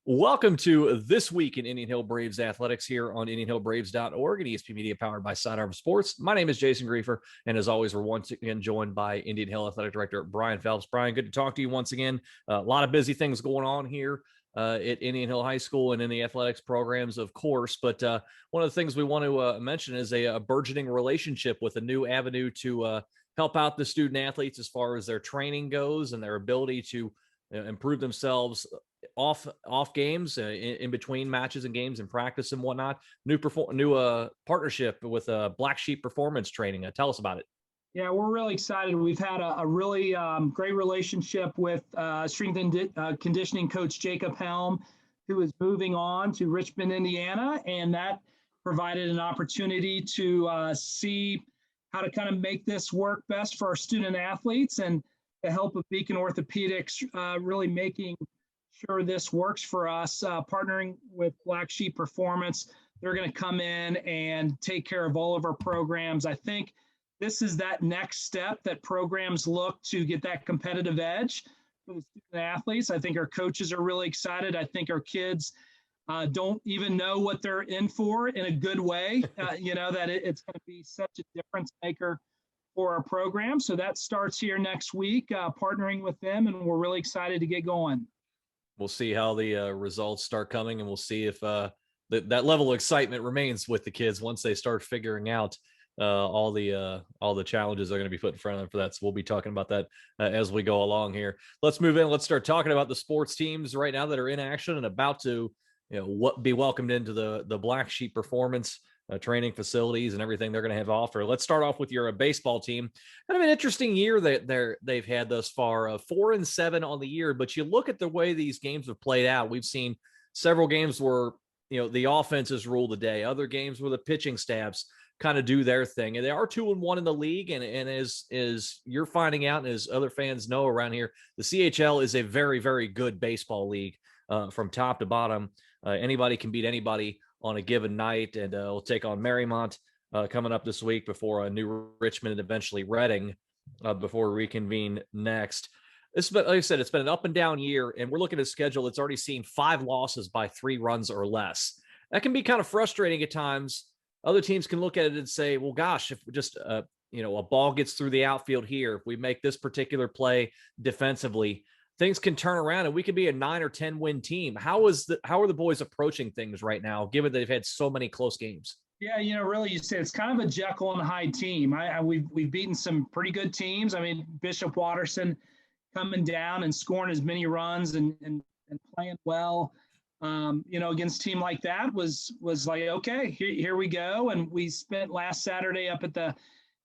Welcome to This Week in Indian Hill Braves Athletics here on IndianHillBraves.org and ESP Media powered by Sidearm Sports. My name is Jason Griefer, and as always, we're once again joined by Indian Hill Athletic Director Brian Phelps. Brian, good to talk to you once again. A lot of busy things going on here at Indian Hill High School and in the athletics programs, of course. But one of the things we want to mention is a burgeoning relationship with a new avenue to help out the student athletes as far as their training goes and their ability to improve themselves off games, in between matches and games and practice and whatnot. New partnership with Black Sheep Performance Training. Tell us about it. Yeah, we're really excited. We've had a really great relationship with strength and conditioning coach Jacob Helm, who is moving on to Richmond, Indiana, and that provided an opportunity to see how to kind of make this work best for our student athletes, and the help of Beacon Orthopedics really making sure this works for us, partnering with Black Sheep Performance. They're going to come in and take care of all of our programs. I think this is that next step that programs look to get that competitive edge for the student athletes. I think our coaches are really excited. I think our kids don't even know what they're in for in a good way, that it's going to be such a difference maker for our program. So that starts here next week, partnering with them, and we're really excited to get going. We'll see how the results start coming, and we'll see if that level of excitement remains with the kids once they start figuring out all the challenges they're going to be put in front of them for that. So we'll be talking about that as we go along here. Let's move in. Let's start talking about the sports teams right now that are in action and about to be welcomed into the Black Sheep Performance training facilities and everything they're going to have to offer. Let's start off with your baseball team. Kind of an interesting year that they've had thus far, 4-7 on the year. But you look at the way these games have played out. We've seen several games where the offenses rule the day. Other games where the pitching staffs kind of do their thing, and they are 2-1 in the league. And as you're finding out, and as other fans know around here, the CHL is a very, very good baseball league from top to bottom. Anybody can beat anybody on a given night, and we'll take on Marymount coming up this week before New Richmond and eventually Reading before we reconvene next. Like I said, it's been an up and down year, and we're looking at a schedule that's already seen 5 losses by 3 runs or less. That can be kind of frustrating at times. Other teams can look at it and say, well, gosh, if just a ball gets through the outfield here, if we make this particular play defensively, things can turn around and we could be a 9 or 10 win team. How are the boys approaching things right now, given that they've had so many close games? Yeah, really, you say it's kind of a Jekyll and Hyde team. We've beaten some pretty good teams. I mean, Bishop Watterson coming down and scoring as many runs and playing well. Against a team like that was like, okay, here we go. And we spent last Saturday up at the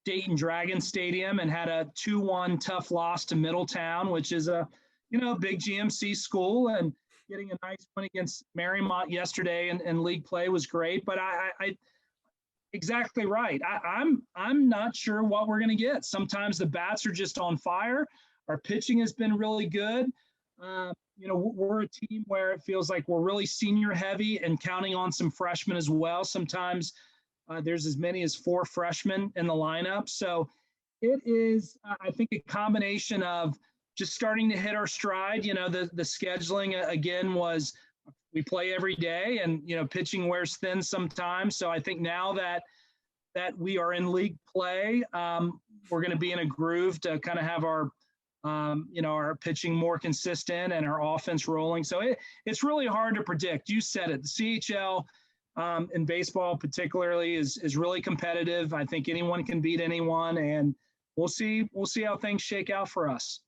Dayton Dragon Stadium and had a 2-1 tough loss to Middletown, which is a big GMC school, and getting a nice win against Marymount yesterday and league play was great. But I exactly right. I'm not sure what we're going to get. Sometimes the bats are just on fire. Our pitching has been really good. We're a team where it feels like we're really senior heavy and counting on some freshmen as well. Sometimes there's as many as 4 freshmen in the lineup. So it is, I think, a combination of just starting to hit our stride. The scheduling again was we play every day, and pitching wears thin sometimes. So I think now that we are in league play, we're going to be in a groove to kind of have our our pitching more consistent and our offense rolling. So it's really hard to predict. You said it. The CHL in baseball particularly is really competitive. I think anyone can beat anyone, and we'll see how things shake out for us.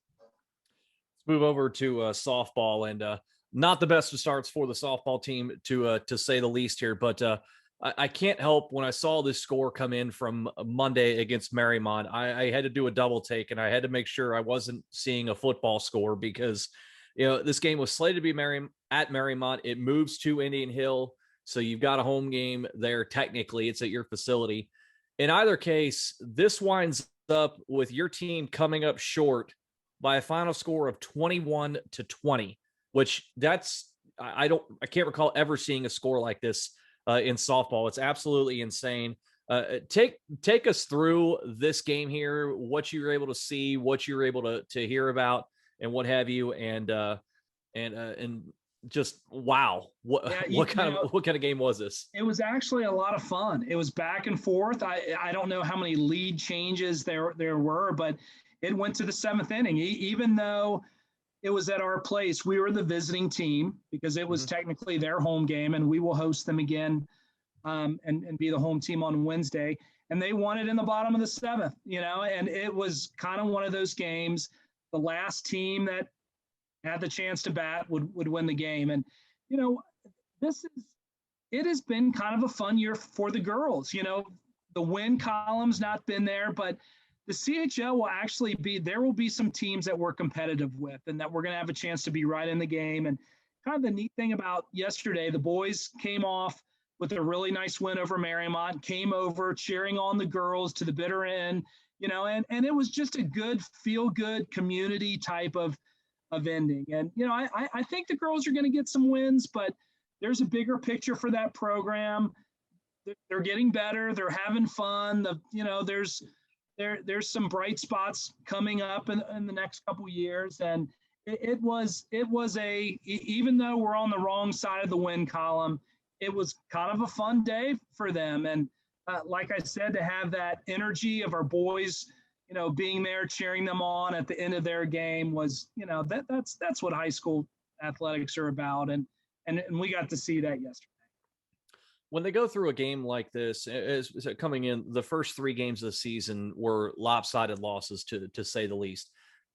Move over to softball, and not the best of starts for the softball team, to say the least here. But I can't help, when I saw this score come in from Monday against Marymount, I had to do a double take, and I had to make sure I wasn't seeing a football score, because this game was slated to be at Marymount. It moves to Indian Hill, so you've got a home game there. Technically, it's at your facility. In either case, this winds up with your team coming up short by a final score of 21-20, which I can't recall ever seeing a score like this in softball. It's absolutely insane. Take us through this game here, what you were able to see, what you were able to hear about, and what have you, and just wow. What Yeah, what kind of game was this? it was actually a lot of fun. It was back and forth. I don't know how many lead changes there were, but it went to the seventh inning. Even though it was at our place, we were the visiting team because it was technically their home game, and we will host them again and be the home team on Wednesday. And they won it in the bottom of the seventh, and it was kind of one of those games. The last team that had the chance to bat would win the game. And, it has been kind of a fun year for the girls. The win column's not been there, but the CHL will actually there will be some teams that we're competitive with and that we're going to have a chance to be right in the game. And kind of the neat thing about yesterday, the boys came off with a really nice win over Marymount, came over cheering on the girls to the bitter end, and it was just a good, feel-good community type of ending. And, I think the girls are going to get some wins, but there's a bigger picture for that program. They're getting better. They're having fun. There's some bright spots coming up in the next couple of years. And it was even though we're on the wrong side of the win column, it was kind of a fun day for them. And like I said, to have that energy of our boys, being there, cheering them on at the end of their game was, that's what high school athletics are about. And we got to see that yesterday. When they go through a game like this, as coming in, the first 3 games of the season were lopsided losses, to say the least.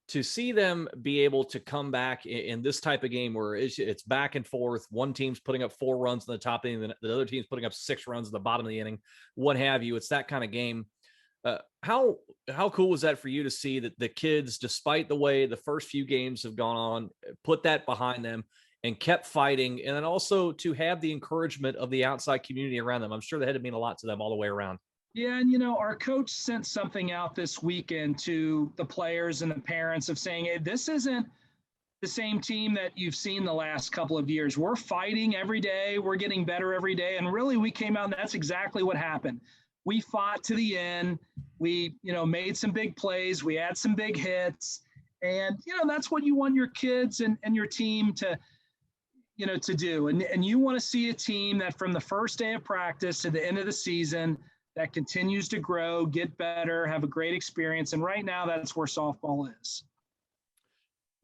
To see them be able to come back in this type of game where it's back and forth, one team's putting up 4 runs in the top inning, the other team's putting up 6 runs at the bottom of the inning, what have you. It's that kind of game. How cool was that for you to see that the kids, despite the way the first few games have gone on, put that behind them and kept fighting, and then also to have the encouragement of the outside community around them? I'm sure that had to mean a lot to them all the way around. Yeah, and our coach sent something out this weekend to the players and the parents of saying, hey, this isn't the same team that you've seen the last couple of years. We're fighting every day. We're getting better every day. And really, we came out and that's exactly what happened. We fought to the end. We, made some big plays. We had some big hits. And, that's what you want your kids and your team to do. And you want to see a team that from the first day of practice to the end of the season that continues to grow, get better, have a great experience. And right now that's where softball is.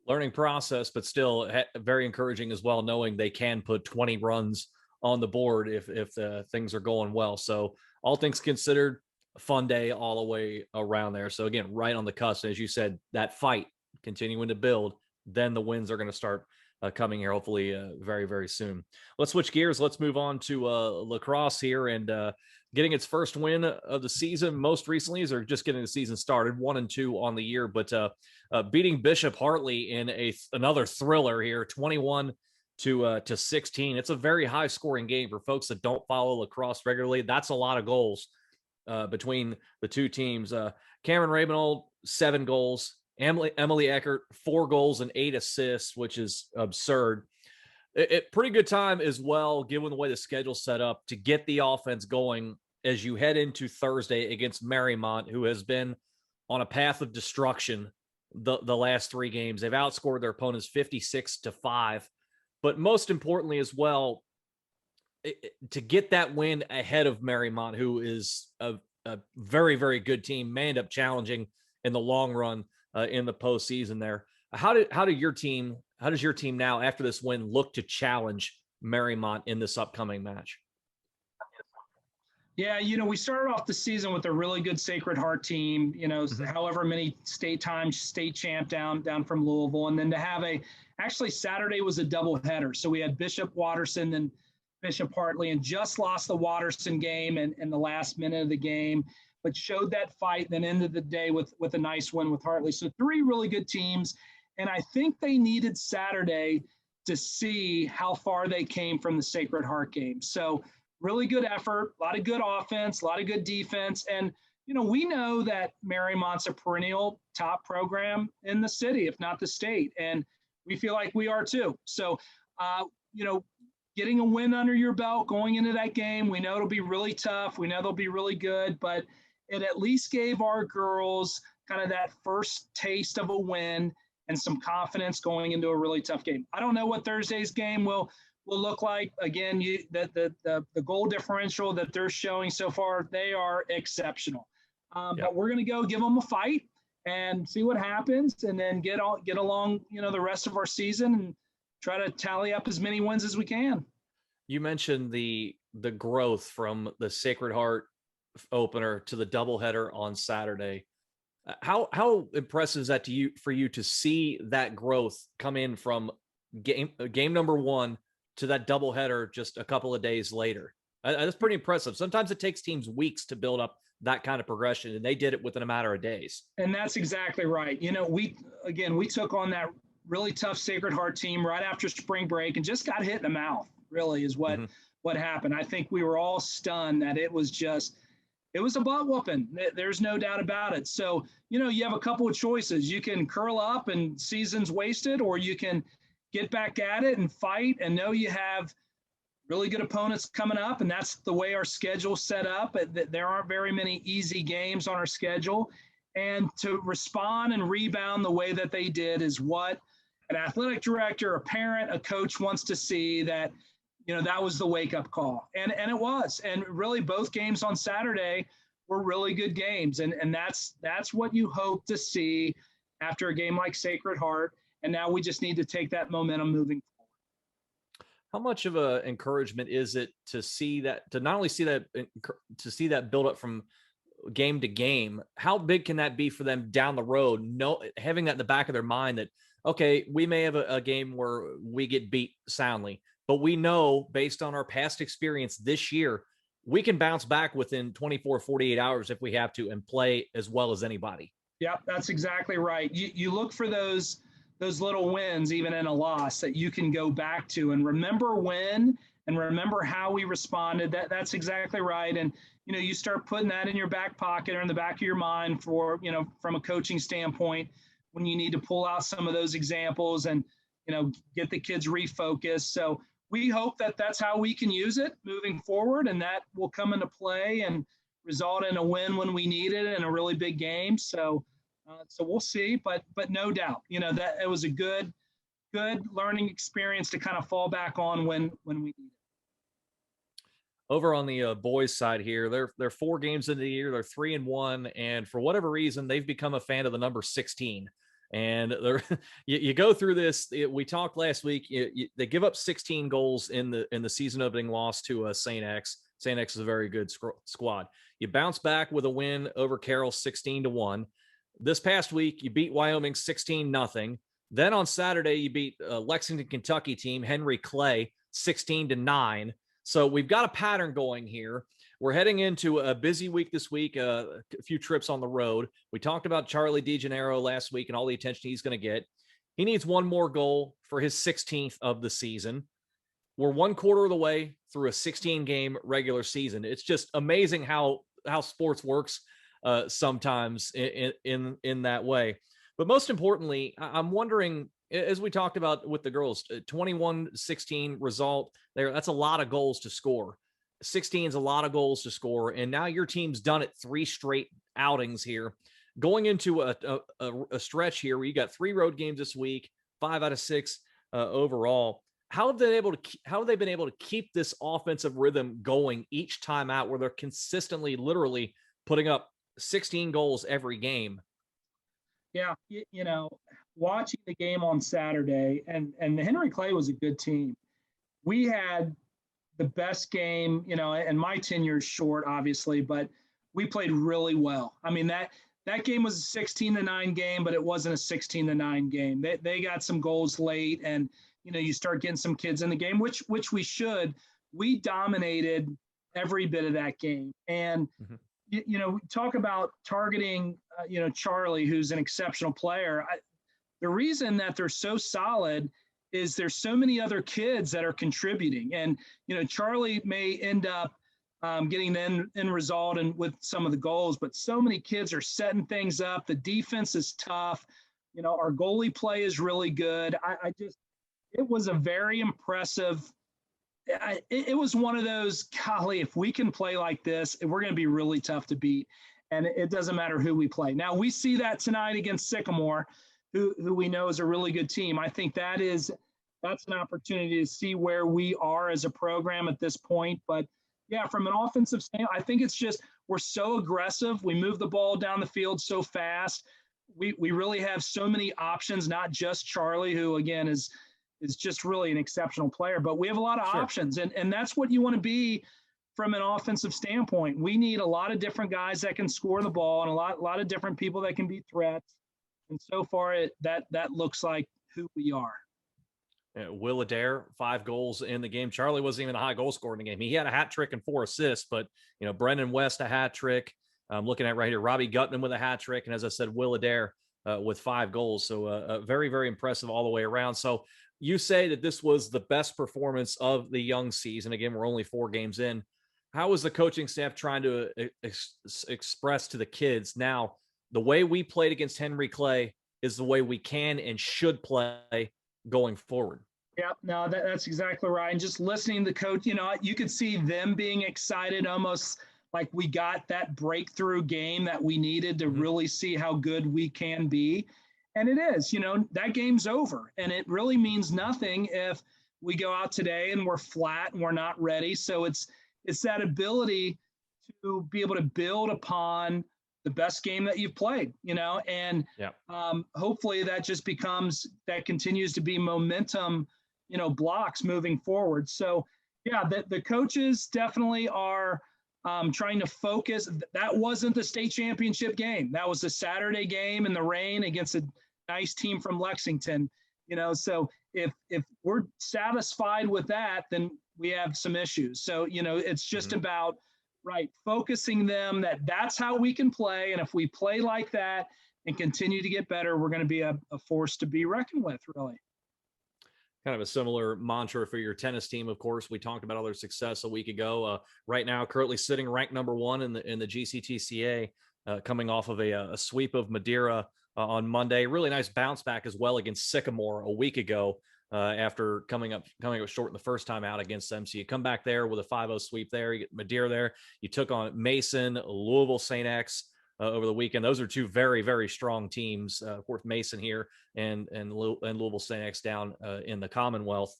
Learning process, but still very encouraging as well, knowing they can put 20 runs on the board if things are going well. So all things considered, a fun day all the way around there. So again, right on the cusp, as you said, that fight continuing to build, then the wins are going to start coming here, hopefully very, very soon. Let's switch gears. Let's move on to lacrosse here and getting its first win of the season. Most recently, or just getting the season started, 1-2 on the year, but beating Bishop Hartley in another thriller here, 21 to 16. It's a very high scoring game for folks that don't follow lacrosse regularly. That's a lot of goals between the two teams. Cameron Raybenold, 7 goals. Emily Eckert, 4 goals and 8 assists, which is absurd. Pretty good time as well, given the way the schedule's set up, to get the offense going as you head into Thursday against Marymount, who has been on a path of destruction the last 3 games. They've outscored their opponents 56-5. But most importantly as well, to get that win ahead of Marymount, who is a very, very good team, may end up challenging in the long run in the postseason there. How does your team now, after this win, look to challenge Marymount in this upcoming match? Yeah, we started off the season with a really good Sacred Heart team, however many state champ down from Louisville. And then to have actually Saturday was a doubleheader. So we had Bishop Watterson and Bishop Hartley, and just lost the Watterson game in the last minute of the game, but showed that fight, then ended the day with a nice win with Hartley. So 3 really good teams. And I think they needed Saturday to see how far they came from the Sacred Heart game. So really good effort, a lot of good offense, a lot of good defense. And, we know that Marymount's a perennial top program in the city, if not the state. And we feel like we are too. So, getting a win under your belt going into that game, we know it'll be really tough. We know they'll be really good, but it at least gave our girls kind of that first taste of a win. and some confidence going into a really tough game. I don't know what Thursday's game will look like. Again, the goal differential that they're showing so far, they are exceptional. But we're going to go give them a fight and see what happens, and then get along, the rest of our season and try to tally up as many wins as we can. You mentioned the growth from the Sacred Heart opener to the doubleheader on Saturday. How impressive is that for you to see that growth come in from game number one to that doubleheader just a couple of days later? That's pretty impressive. Sometimes it takes teams weeks to build up that kind of progression, and they did it within a matter of days. And that's exactly right. We took on that really tough Sacred Heart team right after spring break and just got hit in the mouth, really, is what happened. I think we were all stunned that it was a butt whooping. There's no doubt about it. So, you have a couple of choices. You can curl up and season's wasted, or you can get back at it and fight and know you have really good opponents coming up. And that's the way our schedule's set up. There aren't very many easy games on our schedule. And to respond and rebound the way that they did is what an athletic director, a parent, a coach wants to see. That that was the wake-up call. And it was. And really both games on Saturday were really good games. And that's what you hope to see after a game like Sacred Heart. And now we just need to take that momentum moving forward. How much of a encouragement is it to not only see that build up from game to game? How big can that be for them down the road? Having that in the back of their mind that, okay, we may have a game where we get beat soundly, but we know based on our past experience this year, we can bounce back within 24, 48 hours if we have to and play as well as anybody. Yeah, that's exactly right. You look for those little wins, even in a loss, that you can go back to and remember when and remember how we responded. That's exactly right. And, you start putting that in your back pocket or in the back of your mind for, from a coaching standpoint, when you need to pull out some of those examples and, get the kids refocused. So we hope that that's how we can use it moving forward, and that will come into play and result in a win when we need it in a really big game. So we'll see, but no doubt, that it was a good learning experience to kind of fall back on when we need it. Over on the boys side here, they're 4 games into the year, they're 3-1, and for whatever reason, they've become a fan of the number 16. And you go through this. We talked last week. They give up 16 goals in the season opening loss to St. X. St. X is a very good squad. You bounce back with a win over Carroll 16-1. This past week, you beat Wyoming 16-0. Then on Saturday, you beat Lexington, Kentucky team Henry Clay 16-9. So we've got a pattern going here. We're heading into a busy week this week, a few trips on the road. We talked about Charlie DeGennaro last week and all the attention he's going to get. He needs one more goal for his 16th of the season. We're 1/4 of the way through a 16-game regular season. It's just amazing how sports works sometimes in that way. But most importantly, I'm wondering, as we talked about with the girls, 21-16 result there, that's a lot of goals to score. 16 is a lot of goals to score, and now your team's done it 3 straight outings here, going into a stretch here where you got 3 road games this week, 5 out of 6 overall. How have they been able to keep this offensive rhythm going each time out, where they're consistently, literally putting up 16 goals every game? Yeah, watching the game on Saturday, and the Henry Clay was a good team. We had the best game, and my tenure is short, obviously, but we played really well. I mean, that game was a 16-9 game, but it wasn't a 16-9 game. They got some goals late, and, you start getting some kids in the game, which we should. We dominated every bit of that game. And, talk about targeting, Charlie, who's an exceptional player. The reason that they're so solid is there's so many other kids that are contributing. And, Charlie may end up getting the end result and with some of the goals, but so many kids are setting things up. The defense is tough. Our goalie play is really good. It was a very impressive. It was one of those, golly, if we can play like this, we're going to be really tough to beat. And it doesn't matter who we play. Now, we see that tonight against Sycamore, who we know is a really good team. I think that's an opportunity to see where we are as a program at this point. But yeah, from an offensive standpoint, I think it's just we're so aggressive. We move the ball down the field so fast. We really have so many options, not just Charlie, who again is just really an exceptional player, but we have a lot of options, and that's what you want to be from an offensive standpoint. We need a lot of different guys that can score the ball and a lot of different people that can be threats. And so far, that looks like who we are. Will Adair, 5 goals in the game. Charlie wasn't even a high goal scorer in the game. He had a hat trick and 4 assists, but Brendan West a hat trick. I'm looking at right here, Robbie Gutman with a hat trick, and as I said, Will Adair with 5 goals. So very, very impressive all the way around. So you say that this was the best performance of the young season. Again, we're only 4 games in. How is the coaching staff trying to express to the kids now the way we played against Henry Clay is the way we can and should play going forward? Yeah, no, that's exactly right. And just listening to the coach, you could see them being excited, almost like we got that breakthrough game that we needed to really see how good we can be. And it is, that game's over. And it really means nothing if we go out today and we're flat and we're not ready. So it's that ability to be able to build upon the best game that you've played, and hopefully that just continues to be momentum, blocks moving forward. So yeah, the coaches definitely are trying to focus. That wasn't the state championship game. That was a Saturday game in the rain against a nice team from Lexington, so if we're satisfied with that, then we have some issues. So, it's just about focusing them that's how we can play. And if we play like that and continue to get better, we're going to be a force to be reckoned with, really. Kind of a similar mantra for your tennis team. Of course, we talked about all their success a week ago. Right now, currently sitting ranked number 1 in the GCTCA, coming off of a sweep of Madeira on Monday. Really nice bounce back as well against Sycamore a week ago. After coming up short in the first time out against them. So you come back there with a 5-0 sweep there. You get Madeira there. You took on Mason, Louisville St. X over the weekend. Those are 2 very, very strong teams. Of course, Mason here and Louisville St. X down in the Commonwealth.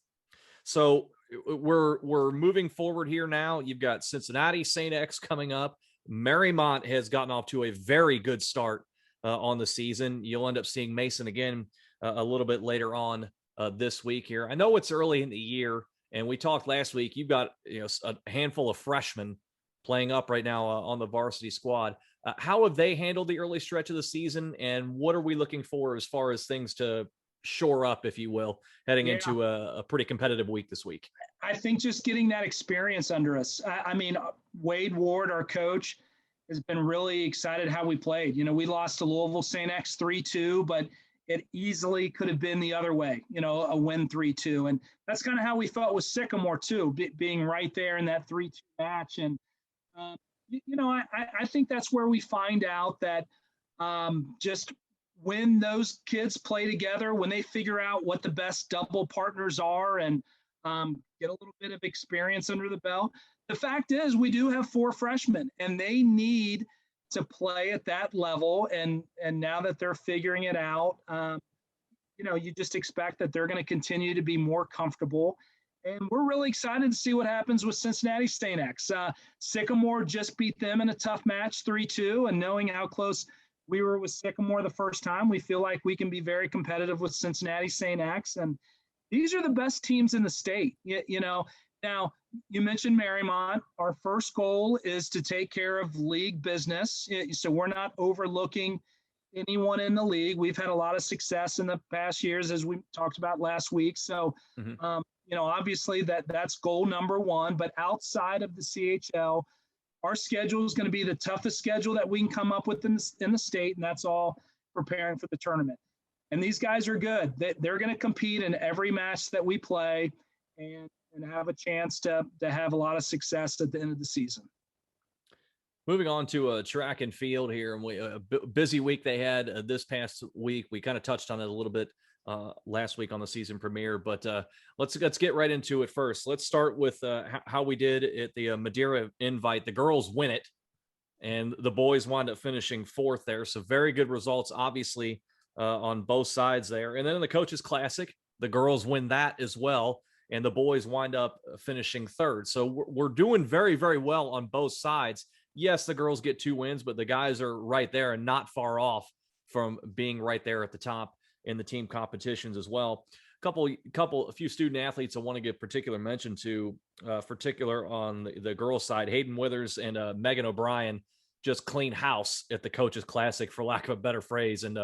So we're moving forward here now. You've got Cincinnati St. X coming up. Marymount has gotten off to a very good start on the season. You'll end up seeing Mason again a little bit later on this week here. I know it's early in the year, and we talked last week. You've got a handful of freshmen playing up right now on the varsity squad. How have they handled the early stretch of the season, and what are we looking for as far as things to shore up, if you will, heading into a pretty competitive week this week? I think just getting that experience under us. I mean, Wade Ward, our coach, has been really excited how we played. We lost to Louisville St. X 3-2, but it easily could have been the other way, a win 3-2. And that's kind of how we felt with Sycamore too, being right there in that 3-2 match. And, I think that's where we find out that just when those kids play together, when they figure out what the best double partners are and get a little bit of experience under the belt. The fact is we do have 4 freshmen and they need to play at that level. And now that they're figuring it out, you just expect that they're going to continue to be more comfortable. And we're really excited to see what happens with Cincinnati St. X. Sycamore just beat them in a tough match, 3-2. And knowing how close we were with Sycamore the first time, we feel like we can be very competitive with Cincinnati St. X. And these are the best teams in the state. Now, you mentioned Marymount. Our first goal is to take care of league business. So we're not overlooking anyone in the league. We've had a lot of success in the past years, as we talked about last week. So, obviously that's goal number 1. But outside of the CHL, our schedule is going to be the toughest schedule that we can come up with in the state, and that's all preparing for the tournament. And these guys are good. They're going to compete in every match that we play and have a chance to have a lot of success at the end of the season. Moving on to track and field here, and a busy week they had this past week. We kind of touched on it a little bit last week on the season premiere, but let's get right into it first. Let's start with how we did at the Madeira Invite. The girls win it, and the boys wound up finishing 4th there. So very good results, obviously, on both sides there. And then in the Coaches Classic, the girls win that as well, and the boys wind up finishing third. So we're doing very, very well on both sides. Yes, the girls get 2 wins, but the guys are right there and not far off from being right there at the top in the team competitions as well. A few student athletes I want to give particular mention to, particular on the girls' side. Hayden Withers and Megan O'Brien just clean house at the Coaches Classic, for lack of a better phrase, and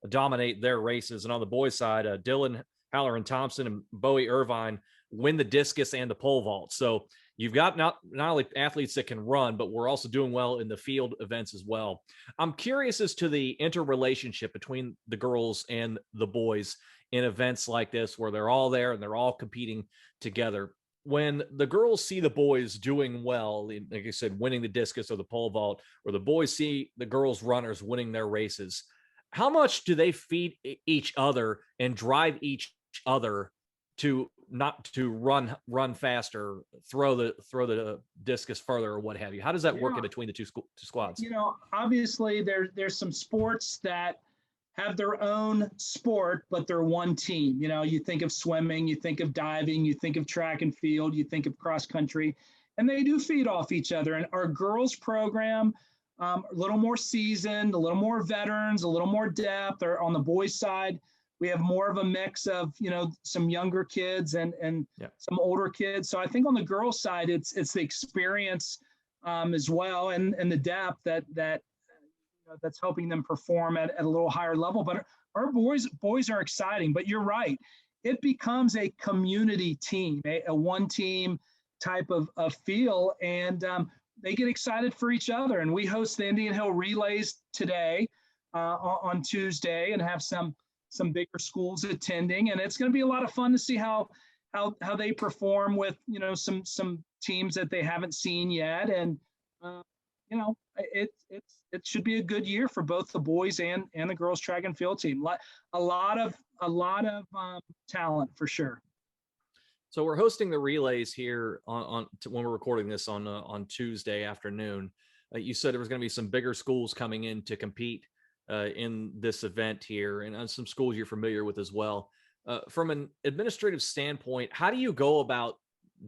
dominate their races. And on the boys' side, Dylan Halloran Thompson and Bowie Irvine win the discus and the pole vault. So you've got not only athletes that can run, but we're also doing well in the field events as well. I'm curious as to the interrelationship between the girls and the boys in events like this, where they're all there and they're all competing together. When the girls see the boys doing well, like I said, winning the discus or the pole vault, or the boys see the girls runners winning their races, how much do they feed each other and drive each other to not to run faster, throw the discus further, or what have you? How does that work in between the two squads? Obviously there's some sports that have their own sport, but they're one team. You think of swimming, you think of diving, you think of track and field, you think of cross country, and they do feed off each other. And our girls program, a little more seasoned, a little more veterans, a little more depth. Or on the boys' side, we have more of a mix of, some younger kids and some older kids. So I think on the girls' side, it's the experience as well, and the depth that's helping them perform at a little higher level. But our boys are exciting. But you're right, it becomes a community team, a one team type of feel, and they get excited for each other. And we host the Indian Hill Relays today on Tuesday, and have some bigger schools attending, and it's going to be a lot of fun to see how they perform with some teams that they haven't seen yet. And it should be a good year for both the boys and the girls track and field team. A lot of talent for sure. So we're hosting the relays here when we're recording this on Tuesday afternoon. You said there was going to be some bigger schools coming in to compete in this event here, and some schools you're familiar with as well. From an administrative standpoint, how do you go about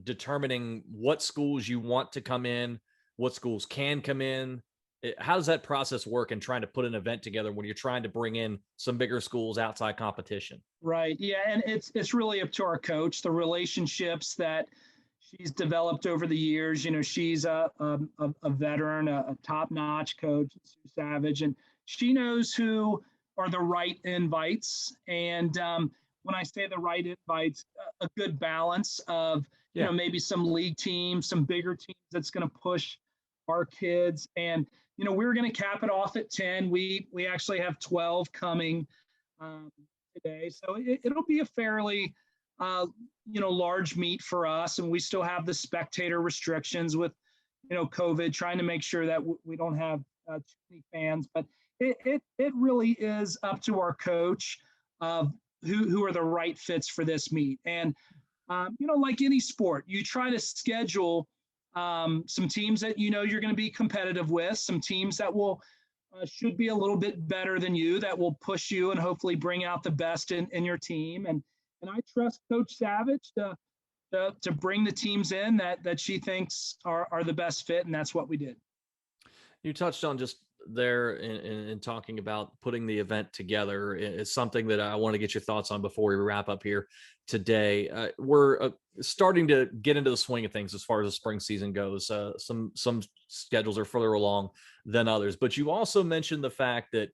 determining what schools you want to come in, what schools can come in? How does that process work in trying to put an event together when you're trying to bring in some bigger schools outside competition? Right. Yeah. And it's really up to our coach, the relationships that she's developed over the years. She's a veteran, a top-notch coach, Sue Savage, and she knows who are the right invites. And when I say the right invites, a good balance of, maybe some league teams, some bigger teams that's going to push our kids. And, we're going to cap it off at 10. We actually have 12 coming today. So it'll be a fairly, large meet for us. And we still have the spectator restrictions with, COVID, trying to make sure that we don't have too many fans. But it really is up to our coach of who are the right fits for this meet. And, like any sport, you try to schedule some teams that you're going to be competitive with, some teams that will should be a little bit better than you, that will push you and hopefully bring out the best in your team. And I trust Coach Savage to bring the teams in that she thinks are the best fit, and that's what we did. You touched on just there in talking about putting the event together. It's something that I want to get your thoughts on before we wrap up here today. We're starting to get into the swing of things as far as the spring season goes. Some schedules are further along than others, but you also mentioned the fact that,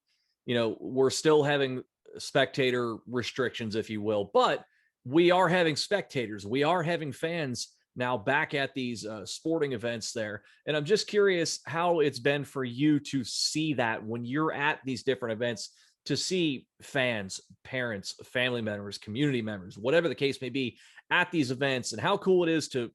we're still having spectator restrictions, if you will, but we are having spectators. We are having fans now back at these sporting events there. And I'm just curious how it's been for you to see that when you're at these different events, to see fans, parents, family members, community members, whatever the case may be, at these events, and how cool it is to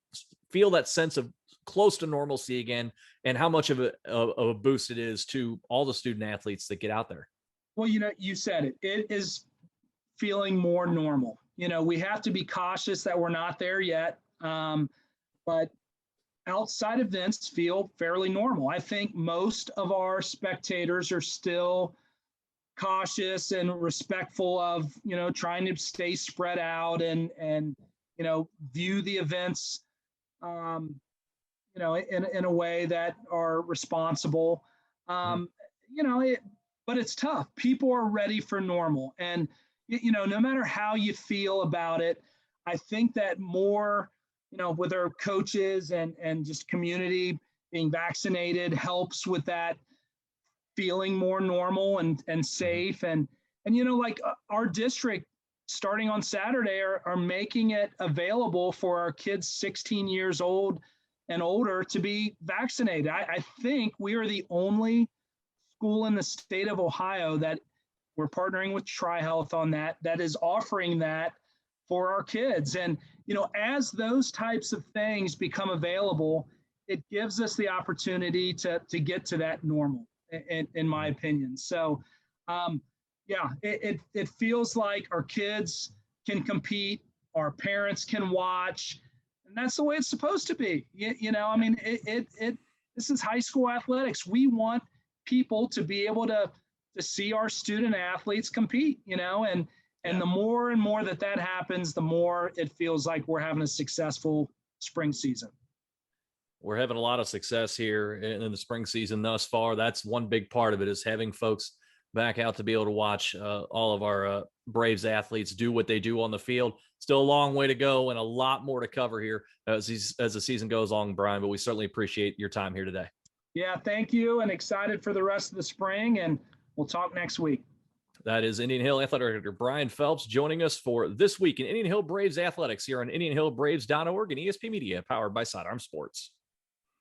feel that sense of close to normalcy again, and how much of a boost it is to all the student athletes that get out there. Well, you said it. It is feeling more normal. We have to be cautious that we're not there yet. But outside events feel fairly normal. I think most of our spectators are still cautious and respectful of, trying to stay spread out and view the events, in a way that are responsible. Um, but it's tough. People are ready for normal. And, no matter how you feel about it, I think that more, with our coaches and just community being vaccinated helps with that feeling more normal and safe. And like our district starting on Saturday are making it available for our kids 16 years old and older to be vaccinated. I think we are the only school in the state of Ohio that we're partnering with TriHealth on that is offering that for our kids. And, as those types of things become available, it gives us the opportunity to get to that normal, in my opinion. So, it feels like our kids can compete, our parents can watch, and that's the way it's supposed to be. This is high school athletics. We want people to be able to see our student athletes compete, and the more and more that happens, the more it feels like we're having a successful spring season. We're having a lot of success here in the spring season thus far. That's one big part of it, is having folks back out to be able to watch all of our Braves athletes do what they do on the field. Still a long way to go and a lot more to cover here as the season goes on, Brian, but we certainly appreciate your time here today. Yeah, thank you, and excited for the rest of the spring, and we'll talk next week. That is Indian Hill Athletic Director Brian Phelps joining us for This Week in Indian Hill Braves Athletics here on IndianHillBraves.org and ESP Media, powered by Sidearm Sports.